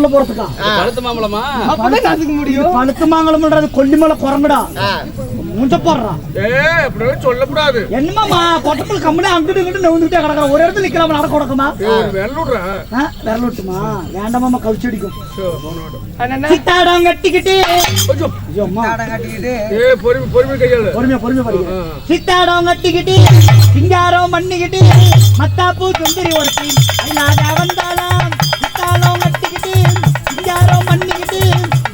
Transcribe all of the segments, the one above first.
உள்ள போறதுக்கா? பழுத்த மாம்பழமா? அப்பதான் காசுக்கு முடியும். பழுத்த மாம்பழம்ன்றது கொல்லிமலை குரங்குடா. முஞ்ச போடுறா. அப்படி சொல்லக்கூடாது. என்னமாமா பொட்டப்புல கம்பெனி அங்கிட்டு இங்கிட்டு நவுந்துட்டே கிடக்குற. ஒரு இடத்துல நிக்கலாம நடக்க கொடுக்குமா? விரல் விட்டுமா? வேண்டாமாமா கவிச்சு அடிக்கும். சித்தாடம் கட்டிக்கிட்டு சித்தாடம் கட்டிக்கிட்டு சிங்காரம் பண்ணிக்கிட்டு மத்தாப்பூ சுந்தரி ஒருத்தி வந்தாலாம். சித்தாடம் கட்டிக்கிட்டு சிங்காரம் பண்ணிக்கிட்டு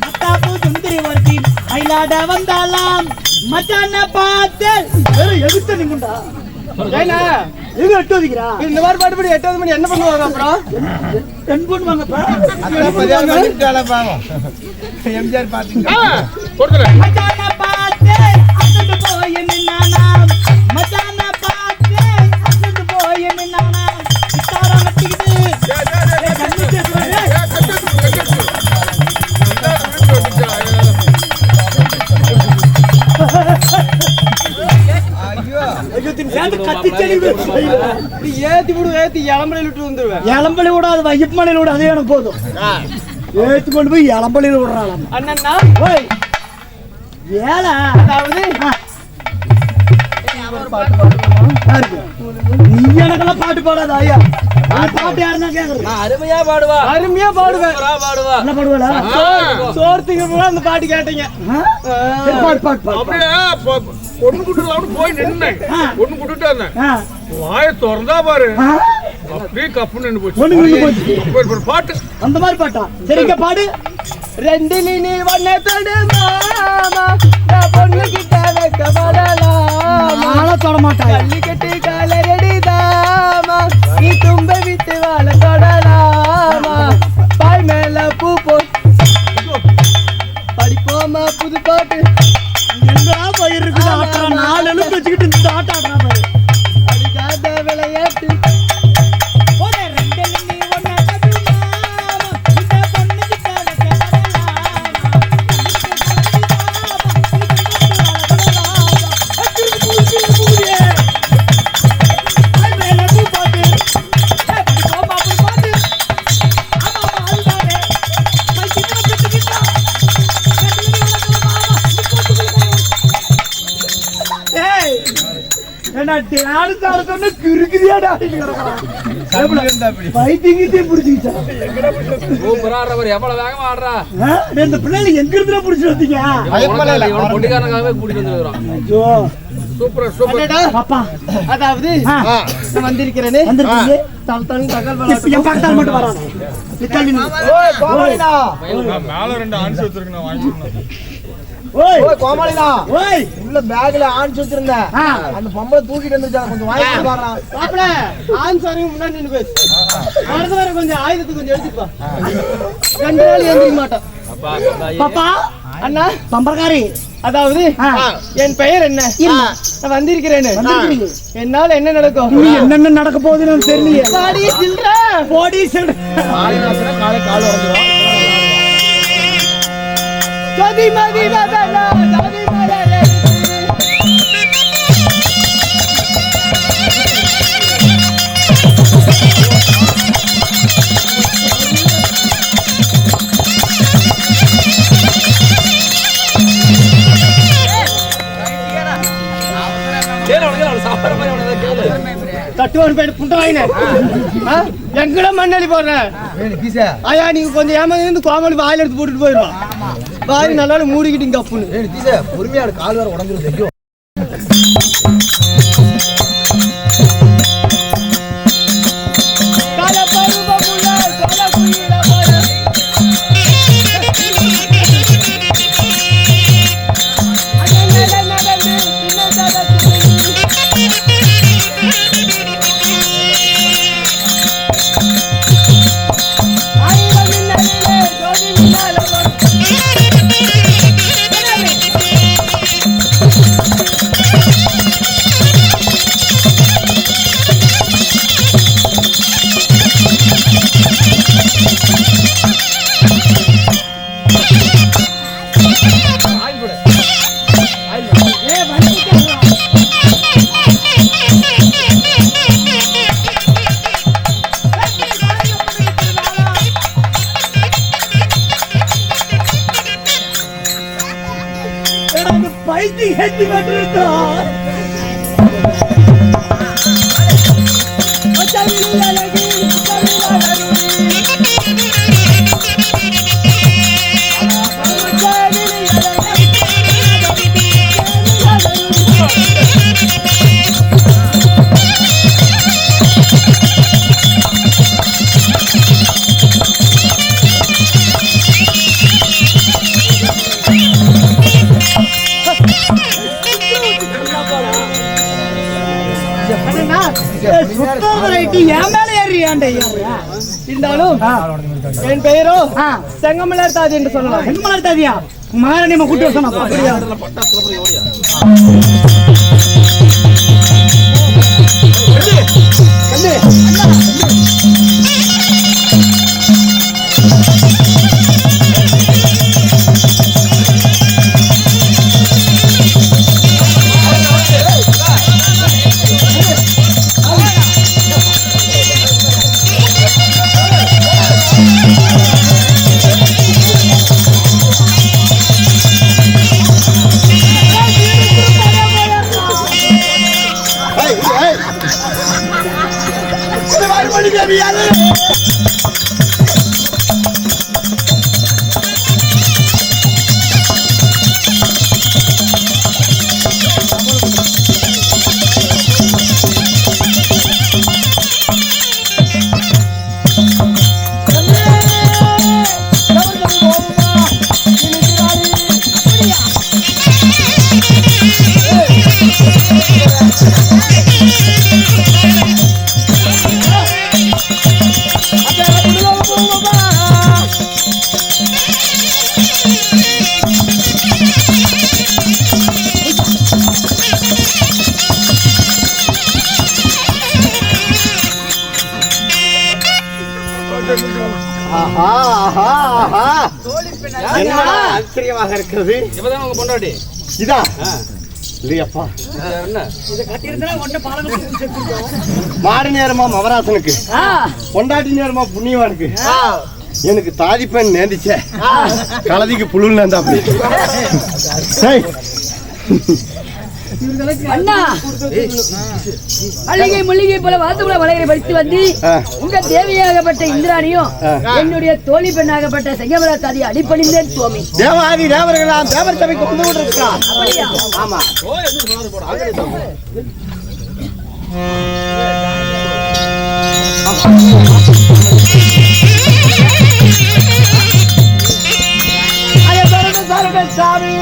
மத்தாப்பூ சுந்தரி ஒருத்தி ஐலாட வந்தாலாம். மச்சான பார்த்து எதுக்கு நிமுண்டா இது எட்டு வதிக்கிறா. இந்த மாதிரி பாட்டுப்படி 8வது மணி என்ன பண்ணுவாங்க? அப்புறம் என்ன பண்ணுவாங்க? எம்ஜிஆர் பாட்டு மச்சான பார்த்து அசந்து போய் நின்னானா. மச்சான பார்த்து அசந்து போய் நின்னானா. சித்தாரம் கட்டிக்கிட்டு இளம்பலி விட அது வையப்பமலையில விட அதே எனக்கு போதும். ஏத்து கொண்டு போய் இளம்பலியில விடுறாங்க. அண்ணா ஏழை அதாவது நீ எனக்கெல்லாம் பாட்டு பாடாத ஐயா. பாட்டு யாருன்னா கேக்குறது? அருமையா பாடுவா. அருமையா பாடுவேன். என்ன பாடுவா? சோர்த்திங்க அந்த பாட்டு கேட்டீங்க. பாட்டு பாட்டு அப்படியே பொண்ணு குட்டுலாம் போய் நின்னேன். பொண்ணு குட்டுட்டு வாய திறந்தா பாரு அப்படியே கப்பு நின்று போச்சு. பாட்டு அந்த மாதிரி பாட்டா? சரிங்க பாடு. ரெண்டிலி நீ வண்ண தொடு மாமா பொண்ணு கிட்ட வைக்க படலாமா தொட மாட்டேன். கள்ளி கட்டி கால ரெடிதாமா நீ தும்ப விட்டு வாழ தொடலாமா. பாய் மேல பூ படிப்போமா புது பாட்டு. எங்கடா போயிருக்கு ஆட்டா? 4 எழுத்து வச்சுக்கிட்டு இந்த ஆட்டம் ஆடுறா பாரு. அடிக்காத விளையாட்டு வந்திருக்கிறேன். கோமாளினா உள்ள பேக்ல ஆன்ஸ் வச்சிருந்தேன். அந்த பொம்பளை தூக்கிட்டு வந்துச்சா கொஞ்சம் வாங்கி பாறா. மாப்ள ஆன்ஸ் வரையும் முன்னாடி நின்னு பேசு. அடுத்து வர கொஞ்சம் ஆயுதத்தை கொஞ்சம் எடுத்துப்பா. ரெண்டு நாள் ஏந்திர மாட்டேன். பாப்பா அண்ணா சம்பரகாரி அதாவது என் பெயர் என்ன? நான் வந்திருக்கிறேன். என்னால என்ன நடக்கும்? என்னென்ன நடக்க போகுதுன்னு தெரியலையே. பாடி சில்ற போடி சில்ற காலை கால் உடைஞ்சிரும். ஜதி மதி வதனா ஜதி மலரே தட்டுவான் போயிட்டு புண்டை வாங்கின எங்கட மண்ணலி போடுறேன். ஐயா நீங்க கொஞ்சம் ஏமாந்து கோமாளி வாயில எடுத்து போட்டுட்டு போயிடுவான். வாய் நல்லா மூடிக்கிட்டு கப்புன்னு பொறுமையா கால் வேற உடஞ்சிரும். ஏற்றி கொண்டிருந்தோம். என் பெயரோ செங்கமலர் தாதி என்று சொல்லலாம். செங்கமலர் தாதியா? மகாராணி கூட்டு சொன்னா ஆச்சரியமாக இருக்கிறது. இவதான் உங்க பொண்டாட்டி. இதா இல்லையப்பா, மாடு நேரமா மவராசனுக்கு, பொண்டாட்டி நேரமா புண்ணியவானுக்கு, எனக்கு தாதி பெண் நேர்ந்துச்ச கலதிக்கு புழு நேர்ந்தா அப்படி. அண்ணா மல்லிகை முள்ளிகை போல வாத்துக்குள்ள வளையரை படித்து வந்து உங்க தேவியாகப்பட்ட இந்திராணியும் என்னுடைய தோழி பெண்ணாகப்பட்ட செங்கமலா தாதி அடிப்பணிந்தேன் சுவாமி. தேவாதி தேவர்களாம் தேவர் சபைக்கு வந்து கொண்டிருக்கிறார். ஆமா, சாமி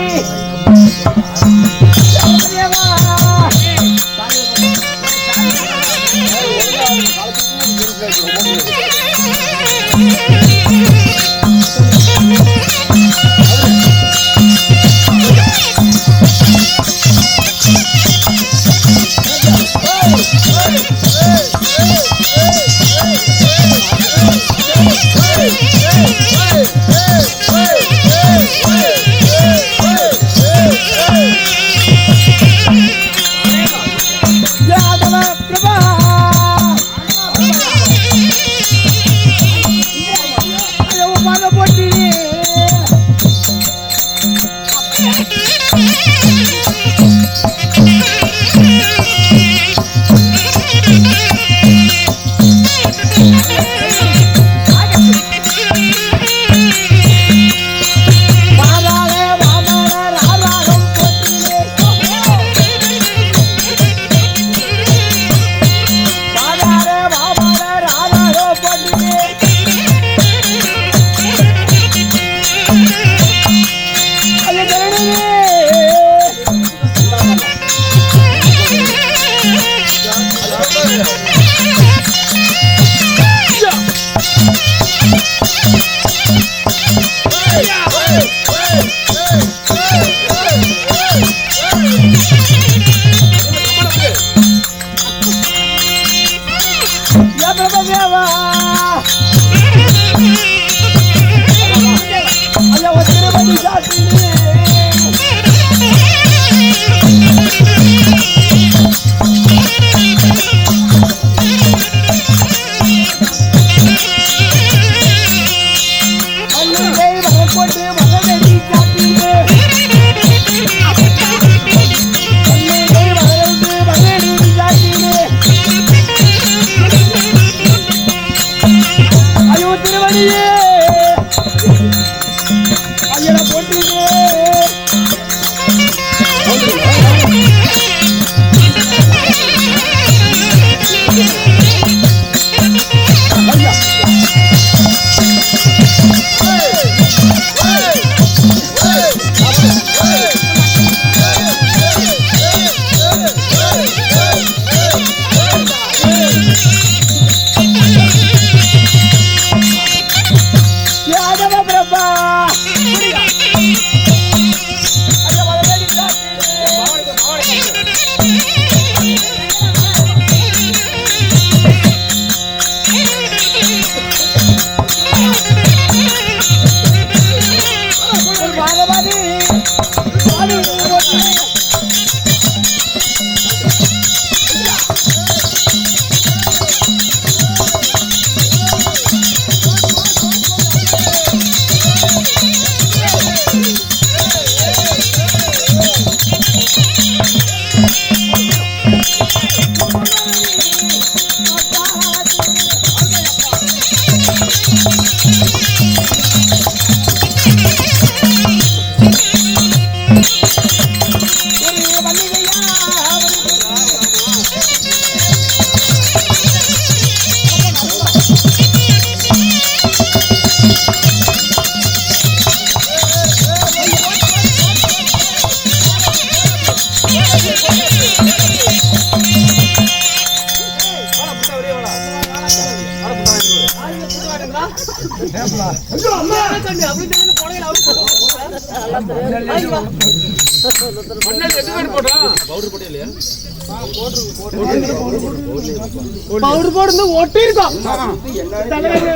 பவுடர் போட்டு ஒட்டி இருக்கோம்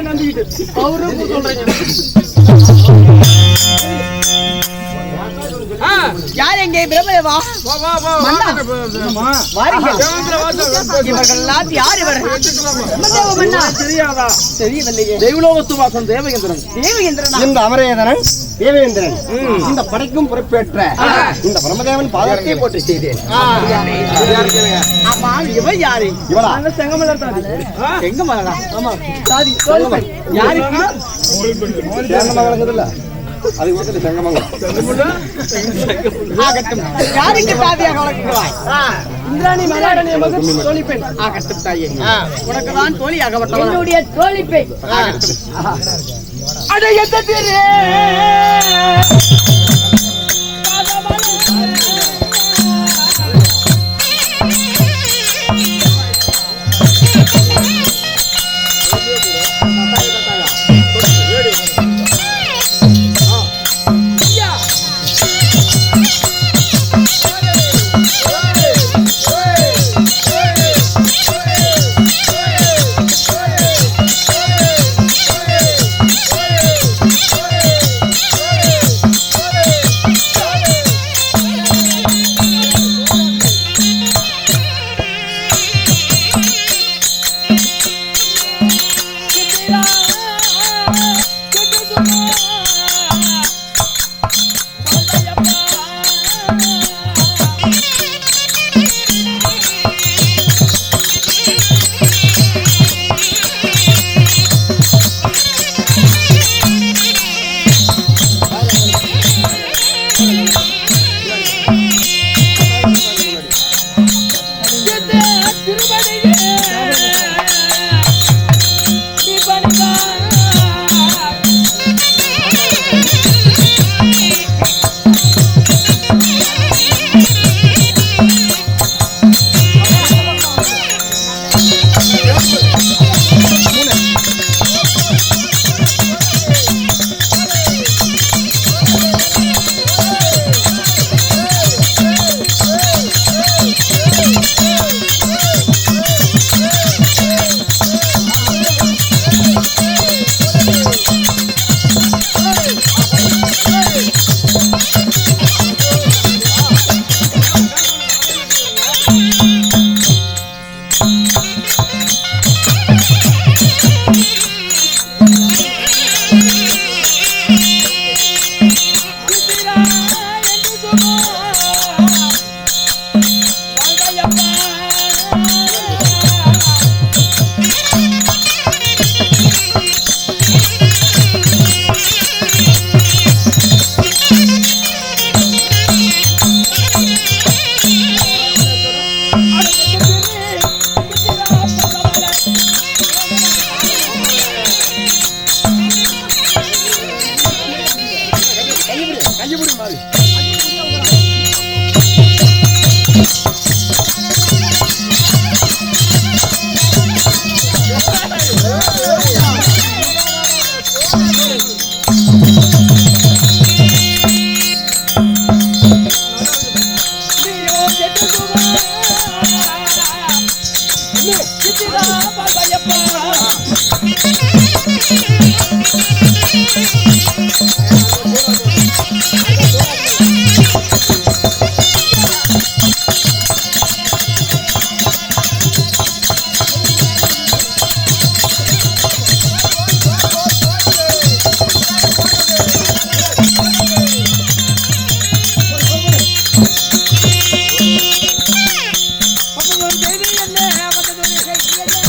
நம்பிக்கிட்டு பவுடர் சொல்றீங்க. யார் எங்கே பிரபலவா இவர்கள்லாம் யார் தெரியாதா? தெரியவில்லையே. தெய்வலோகத்து வாசன் தேவகேந்திரன். தேவகேந்திரனா? இந்த அமரேந்திரன் தேவேந்திரன் இந்த படைக்கும் பொறுப்பேற்ற இந்த பிரம்மதேவன் பாதத்தை போட்டு செய்தேன். ஆமா, இவன் யாரு? இவளா? செங்கமலர் தாதி. செங்கமலரா? ஆமா. சாதி தோல்மை. யாருக்கு? செங்கமலம் வழங்குதுல்ல, அது கொடுத்துட்டு செங்கமலம். ஆகட்டும். யாருக்கு தாதியாக வளர்க்கிறாய்? இந்திராணி மகாராணி மகன் தோழி பெண். ஆகட்டும் தாயே. உனக்கு தான் தோழியாகப்பட்டவன். என்னுடைய தோழி பெண். அட எந்த திரு என்ன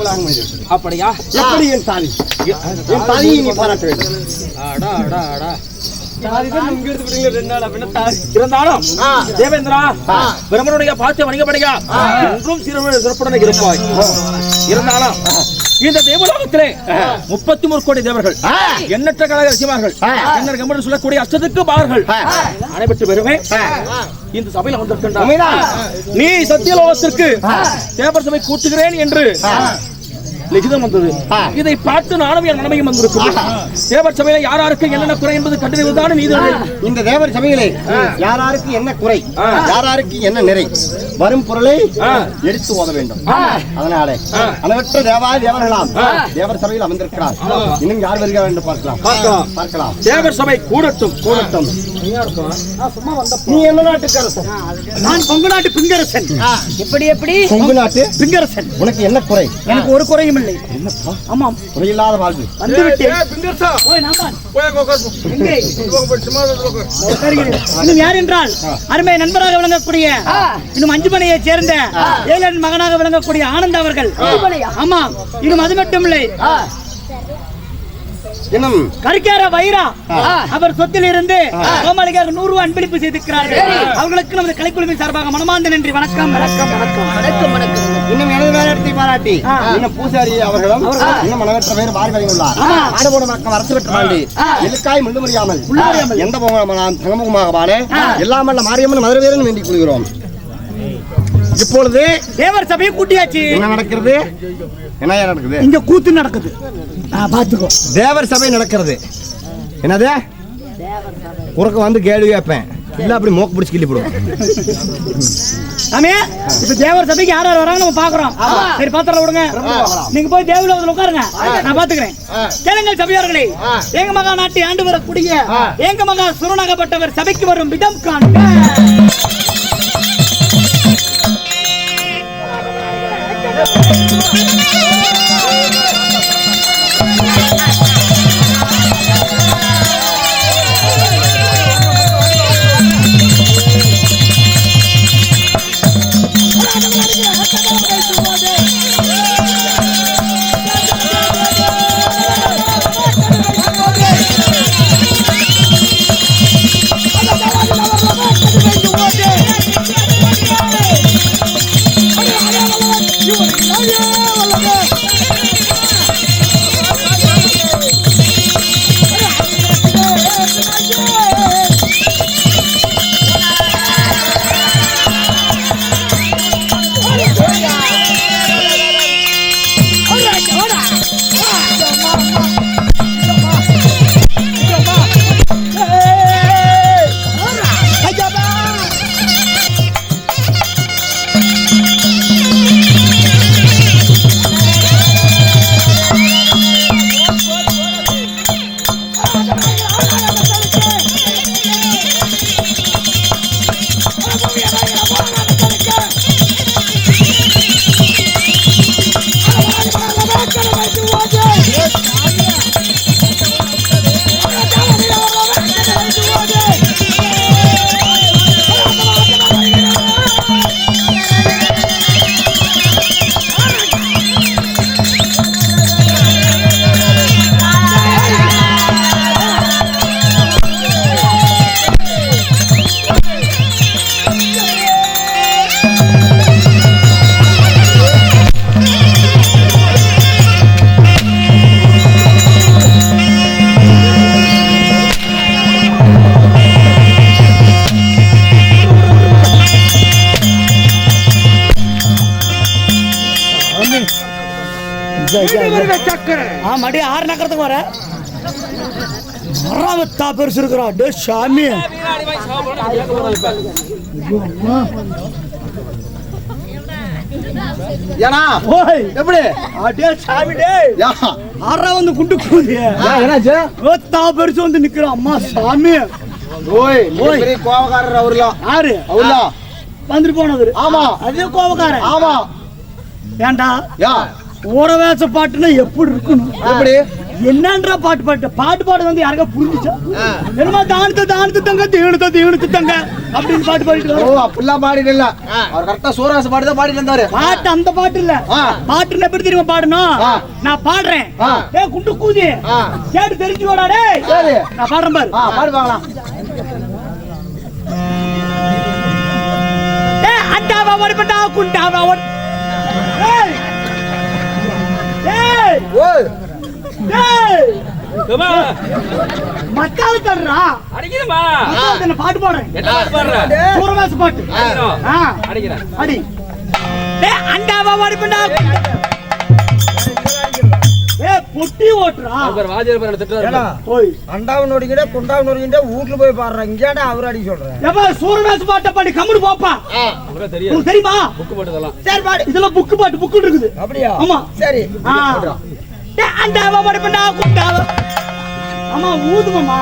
சிம்பிளாக முடியும். அப்படியா? எப்படி என் தாலி? என் தாலியை நீ பாராட்ட வேண்டும். இருந்தாலும் தேவேந்திரா, பிரம்மனுடைய பாத்திய வணிகப்படையா என்றும் சிறப்புடன் இருப்பாய். இருந்தாலும் இந்த தேவலோகத்திலே 33 கோடி தேவர்கள், எண்ணற்ற கழக ரசிகர்கள், என்ன சொல்லக்கூடிய அஷ்டத்துக்கு பார்கள் அனைவற்று பெருமை இந்த சபையில் வந்திருக்கின்றார். நீ சத்தியலோகத்திற்கு தேவர் சபை கூட்டுகிறேன் என்று லிகிதம் வந்தது. இதை பார்த்து நானும் என் மனைவியும் வந்திருக்கிறோம். தேவர் சபையில யாராருக்கு என்னென்ன குறை என்பது கண்டறிவதுதான் நீதி. இந்த தேவர் சபையிலே யாராருக்கு என்ன குறை, யாராருக்கு என்ன நிறை, வரும் பொருளை எடுத்து ஓத வேண்டும். அதனாலே அளவற்ற தேவர்களாம் தேவர் சபையில் அமர்ந்திருக்கிறார். இன்னும் யார் வருகிறார் என்று பார்க்கலாம். தேவர் சபை கூடட்டும். நீ என்ன நாட்டுக்கரசன்? நான் கொங்கு நாட்டு பிங்கரசன். எப்படி கொங்கு நாட்டு பிங்கரசன். உனக்கு என்ன குறை? எனக்கு ஒரு குறையும் இல்லை. ஆமாம், குறையில்லாத வாழ்வு. இன்னும் யார் என்றால் அருமை நண்பராக விளங்கக்கூடிய இன்னும் அஞ்சுமனையை சேர்ந்த ஏழன் மகனாக விளங்கக்கூடிய ஆனந்த் அவர்கள். ஆமாம், இன்னும் அது மட்டும் இல்லை, இன்னும் கருக்கேற வைரா அவர் சொத்தில் இருந்து கோமாளிக்காக 100 ரூபாய் அன்பளிப்பு செய்திருக்கிறார்கள். அவர்களுக்கு நமது கலைக்குழுவின் சார்பாக மனமார்ந்த நன்றி. வணக்கம் வணக்கம் வணக்கம் வணக்கம் வணக்கம். இன்னும் எனது வேலையை பாராட்டி இன்னும் பூசாரி அவர்களும் இன்னும் மனவற்ற பேர் வாரி வழங்கியுள்ளார். ஆடுபோட மக்கள் அரசு பெற்ற ஆண்டு எதுக்காய் முள்ளு முடியாமல் எந்த தங்கமுகமாக வாழ எல்லாம் வல்ல மாரியம்மன் மதுரை வீரன் வேண்டிக் கொள்கிறோம். இப்பொழுது தேவர் சபையை கூட்டியாச்சு. என்ன நடக்கிறது? என்ன நடக்குது? இங்க கூத்து நடக்குது. பாத்துக்கோ, தேவர் சபை நடக்கிறது. என்னது? குறுக்க வந்து கேள்வி கேட்பேன், இல்ல அப்படி மோக்கு பிடிச்சி கிள்ளி போடுவோம். இப்ப தேவர் சபைக்கு யார் யார் வராங்க நம்ம பாக்குறோம். சரி, பாத்திரம் விடுங்க. நீங்க போய் தேவலோகத்துல உட்காருங்க, நான் பாத்துக்கிறேன். கேளுங்கள் சபையார்களே, எங்க மகா நாட்டை ஆண்டு வரக்கூடிய எங்க மகா சுரனாகப்பட்டவர் சபைக்கு வரும் விதம் காண்க. மடி 6 நகரத்துக்கு வர மராவத்தா பெருசு இருக்கிறான். டே சாமி, ஏனா எப்படி? அடே சாமி, டே ஆறா வந்து குண்டு கூதி. என்னாச்சு? ஓத்தா பெருசு வந்து நிக்கிறான். அம்மா சாமி, ஓய் பெரிய கோவக்காரர் அவர்லாம். யாரு அவர்லாம் வந்துட்டு போனது? ஆமா, அதே கோவக்காரன். ஆமா. ஏண்டா யா ஊரவேச பாட்டுனா எப்படி இருக்கணும்? எப்படி? என்னன்றா பாட்டு பாடு வந்து யாருக்கா புரிஞ்சுச்சா? என்னமா தானத்து தங்க தீணுத்து தங்க அப்படின்னு பாட்டு பாடிட்டு ஓ அப்படிலாம் பாடிட்டு இல்ல, அவர் கரெக்டா சூராச பாட்டு தான் பாடிட்டு இருந்தாரு. பாட்டு அந்த பாட்டு இல்ல, பாட்டு எப்படி தெரியுமா பாடணும்? நான் பாடுறேன், ஏ குண்டு கூதி கேட்டு தெரிஞ்சுக்கோடா டேய். சரி நான் பாடுறேன் பாரு. பாடு பார்க்கலாம். டேய் அண்டாவா ஓடிப்பட்டா குண்டாவா ஓடி. டேய் டேய் ஓய் டேய் சும்மா மக்கால தர்றா அடிக்குதுமா. நான் பாட்டு பாடுறேன். என்ன பாட்டு பாடுற? சூரவாச பாட்டு. அடிக்கிறேன். அடி. டேய் அண்டாவா ஓடிப்பட்டா. ஏய் பொட்டி ஓட்றா. அவர் வாஜியர் பேர திட்டுறாரு. ஓய் அண்டாவன் ஓடிக்கிட்டே குண்டாவன் ஓடிக்கிட்டே வீட்டுல போய் பாடுறான். இங்கேடா அவர் அடி சொல்றேன். ஏப்பா சூரவாச பாட்ட பாடி கம்முனு போப்பா. உங்களுக்கு தெரியும். உங்களுக்கு தெரியுமா? புக் போட்டதெல்லாம். சரி பாடு. இதெல்லாம் புக் பாட்டு புக் இருக்குது. அப்படியா? ஆமா. சரி டேய் அண்டாவா ஓடிப்பட்டா குண்டாவா. ஆமா ஊதுமாமா.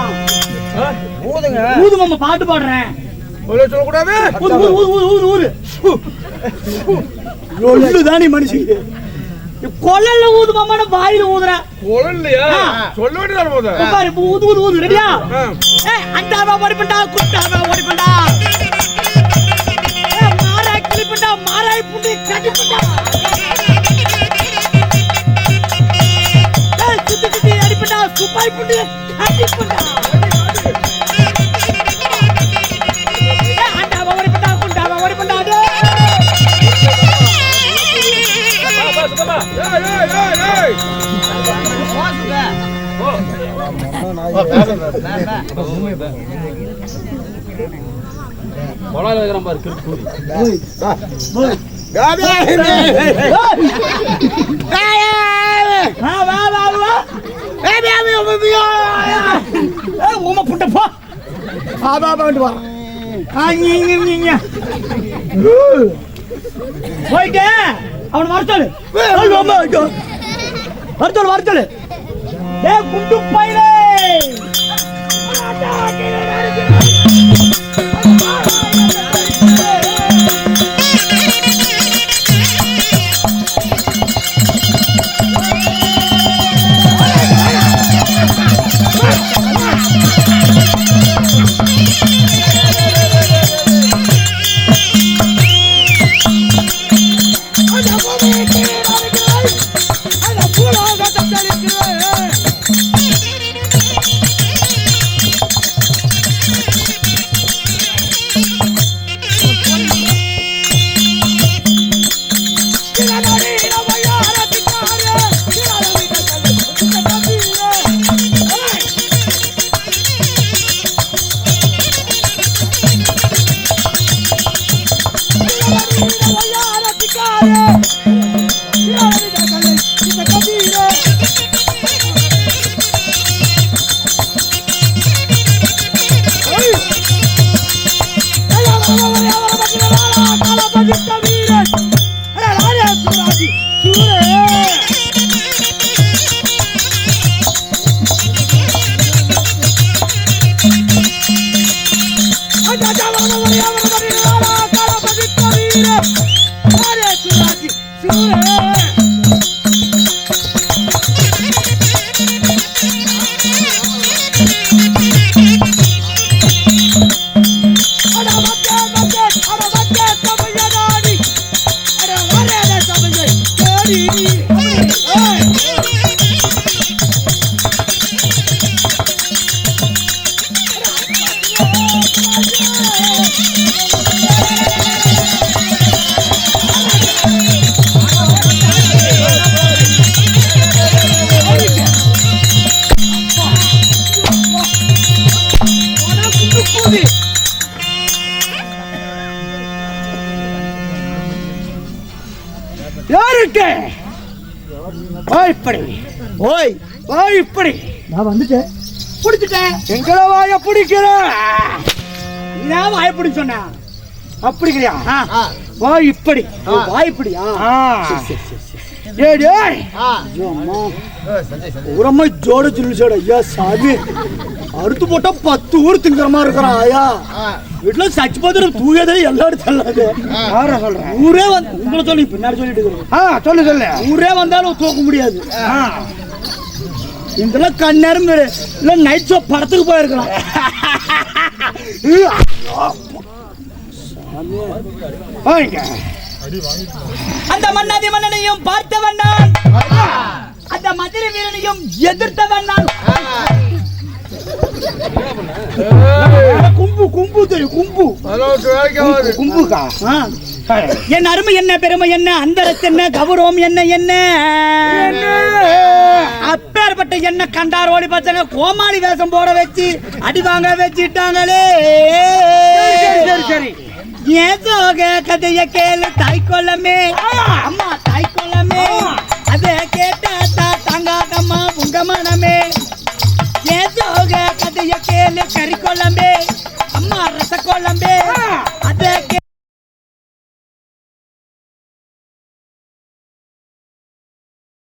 ஊதுங்க. ஊதுமாமா பாட்டு பாடுறேன். சொல்ல கூடாது. ஊது. தானி மனுஷங்க கொல்லல ஊதுமாமான வாயில ஊதுற. கொல்லலையா? சொல்ல வேண்டியதான போது. பாரு ஊது ரெடியா? ஏய் அண்டாவா ஓடிப்பட்டா குண்டாவா ஓடிப்பட்டா. ஏய் மாராய் கிளிப்பட்டா மாராய் புண்டி கட்டிப்பட்டா. ஏய் சுத்தி அடிப்பட்டா சுப்பாய் புண்டி கட்டிப்பட்டா. ஏய் அண்டாவா ஓடிப்பட்டா குண்டாவா ஓடிப்பட்டா. கொலால வைக்கிற பாரு கிறுக்கூதி. உமா புட்ட போ. போயிட்டு அவன் வரச்சொல்லு. வரச்சொல்லு. டேய் குண்டு பைலே. இப்படி நான் வந்துட்டேன், பிடிச்சிட்டேன். எங்கட வாய பிடிக்கிறேன். நான் வாய பிடி சொன்ன அப்படிங்கிறியா? வா இப்படி வாய் இப்படியா? உரமா ஜோட சொல்லிச்சோட ஐயா சாமி அறுத்து போட்டா 10 ஊர் திங்கிற மாதிரி இருக்கிறான். ஐயா வீட்டுல சச்சு பாத்திரம் தூயதே எல்லாரும் தள்ளாது. சொல்றேன் ஊரே வந்து உங்களை சொல்லி பின்னாடி சொல்லிட்டு சொல்லு ஊரே வந்தாலும் தூக்க முடியாது. இதெல்லாம் கண்ணேரம் இல்ல நைட் ஷோ படத்துக்கு போயிருக்கலாம். அந்த மன்னாதி மன்னனையும் பார்த்தவன் நான், அந்த மதுரை வீரனையும் எதிர்த்தவன் நான். கும்பு கும்பு தெரியும், கும்பு கும்புக்கா. என் அருமை என்ன, பெருமை என்ன, அந்தரத்து என்ன, கௌரவம் என்ன, என்ன அப்பேற்பட்ட என்ன கண்டார் ஓடி பச்சங்க கோமாளி வேஷம் போட வச்சு அடி வாங்க வச்சுட்டாங்களே. சரி ஏன் சோக கதைய கேளு தாய்க்கொள்ளமே, அம்மா தாய்க்கொள்ளமே, அதை கேட்டா தாங்காதம்மா உங்க மனமே. ஏன் சோக கதைய கேளு கறி கொள்ளம்பே, அம்மா ரச கொள்ளம்பே,